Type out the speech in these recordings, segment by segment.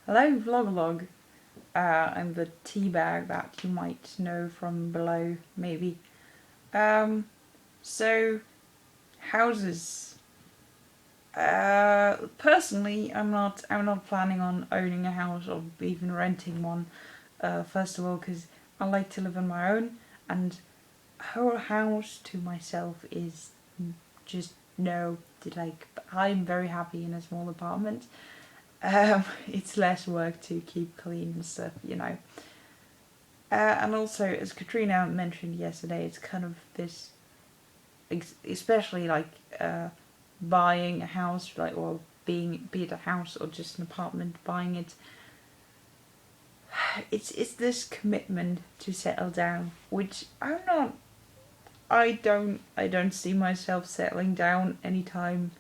Hello, Vlogalogue. I'm the tea bag that you might know from below, maybe. So houses. Personally, I'm not planning on owning a house or even renting one. First of all, because I like to live on my own, and a whole house to myself is just no. Like, I'm very happy in a small apartment. It's less work to keep clean and stuff. And also, as Katrina mentioned yesterday, it's kind of this, especially like buying a house, like, or be it a house or just an apartment, buying it. It's this commitment to settle down, which I'm not. I don't see myself settling down anytime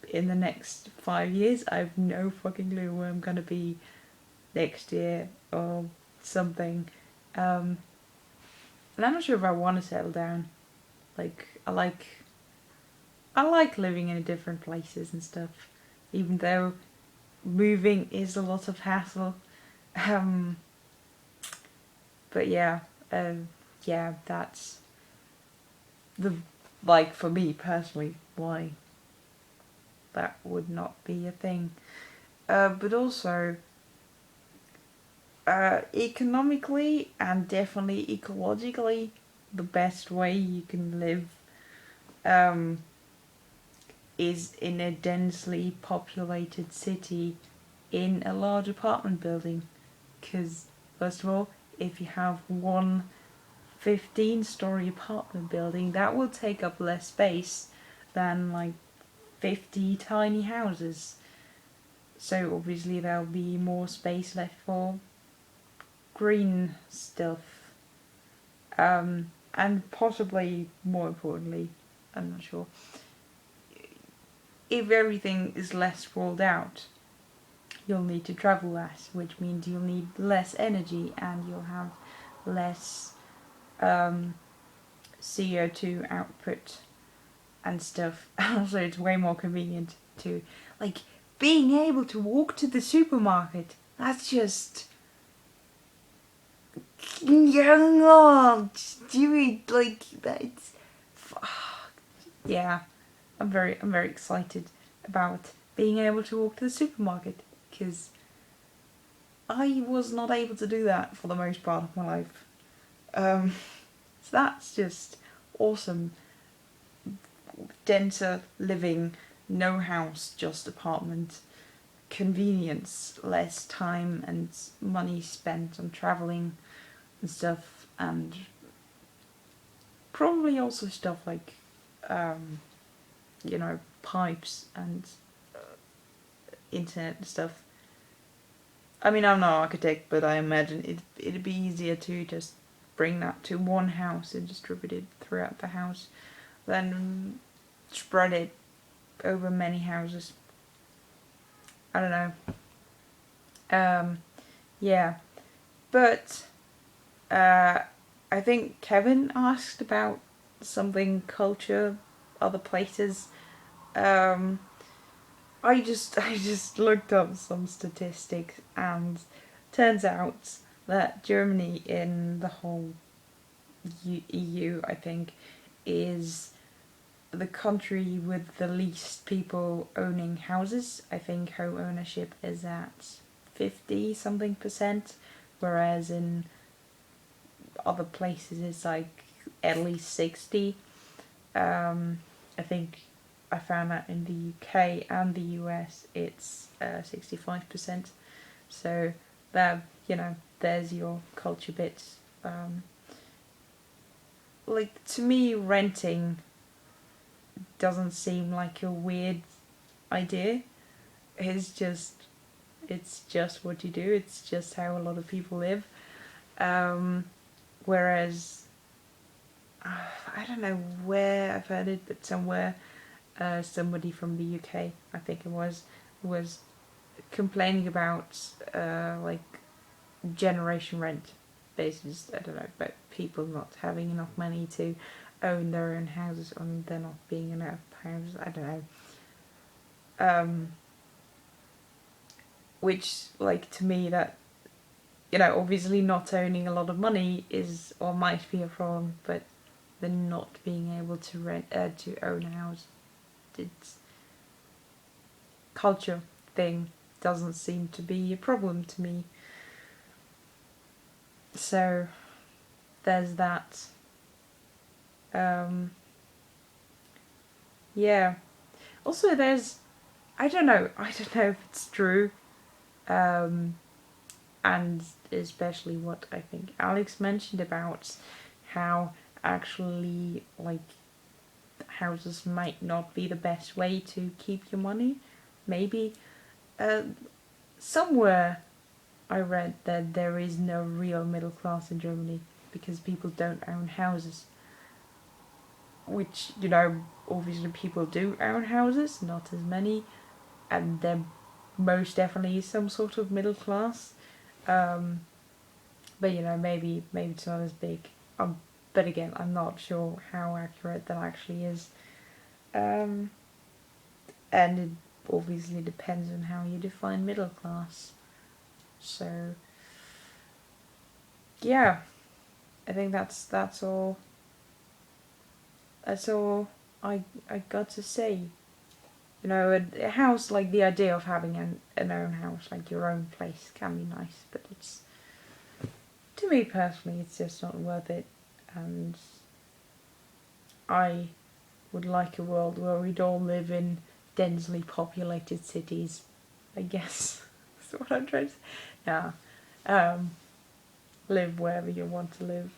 in the next 5 years. I have no fucking clue where I'm gonna be next year or something. Um, and I'm not sure if I want to settle down. Like, I like living in different places and stuff, even though moving is a lot of hassle. Um, but yeah, yeah, that's the, like, for me personally, why that would not be a thing. But also, economically and definitely ecologically, the best way you can live um, is in a densely populated city in a large apartment building. Because, first of all, if you have one 15-story apartment building, that will take up less space than like 50 tiny houses. So obviously there'll be more space left for green stuff. And possibly, more importantly, I'm not sure, if everything is less sprawled out, you'll need to travel less, which means you'll need less energy and you'll have less CO2 output and stuff. And also, it's way more convenient to, like, being able to walk to the supermarket. That's just, just do it like that's. Yeah, I'm very excited about being able to walk to the supermarket, because I was not able to do that for the most part of my life. So that's just awesome. Denser living, no house, just apartment. Convenience, less time and money spent on travelling and stuff, and probably also stuff like, pipes and internet and stuff. I mean, I'm no architect, but I imagine it'd be easier to just bring that to one house and distribute it throughout the house than spread it over many houses. I don't know. Yeah, but I think Kevin asked about something culture, other places. Um, I just looked up some statistics, and turns out that Germany in the whole EU, I think, is the country with the least people owning houses. I think home ownership is at 50 something percent, whereas in other places it's like at least 60. I think I found that in the UK and the US it's 65%. So that, there's your culture bits. Like, to me, renting doesn't seem like a weird idea. It's just what you do. It's just how a lot of people live. Whereas, I don't know where I've heard it, but somewhere, somebody from the UK, I think it was complaining about like generation rent basis. I don't know, but people not having enough money to own their own houses, or there not being enough houses. I don't know. which, like, to me, that, you know, obviously not owning a lot of money is, or might be a problem, but the not being able to to own a house, it's culture thing doesn't seem to be a problem to me. So there's that. Yeah. Also, there's, I don't know if it's true, and especially what I think Alex mentioned about how actually, like, houses might not be the best way to keep your money. Maybe somewhere I read that there is no real middle class in Germany because people don't own houses. Which, you know, obviously people do own houses, not as many, and there most definitely is some sort of middle class. But, you know, maybe it's not as big. But again, I'm not sure how accurate that actually is. And it obviously depends on how you define middle class. So yeah, I think that's all. That's all I got to say. You know, a house, like the idea of having an own house, like your own place, can be nice, but it's, to me personally, it's just not worth it. And I would like a world where we'd all live in densely populated cities, I guess. That's what I'm trying to say. Yeah. Live wherever you want to live.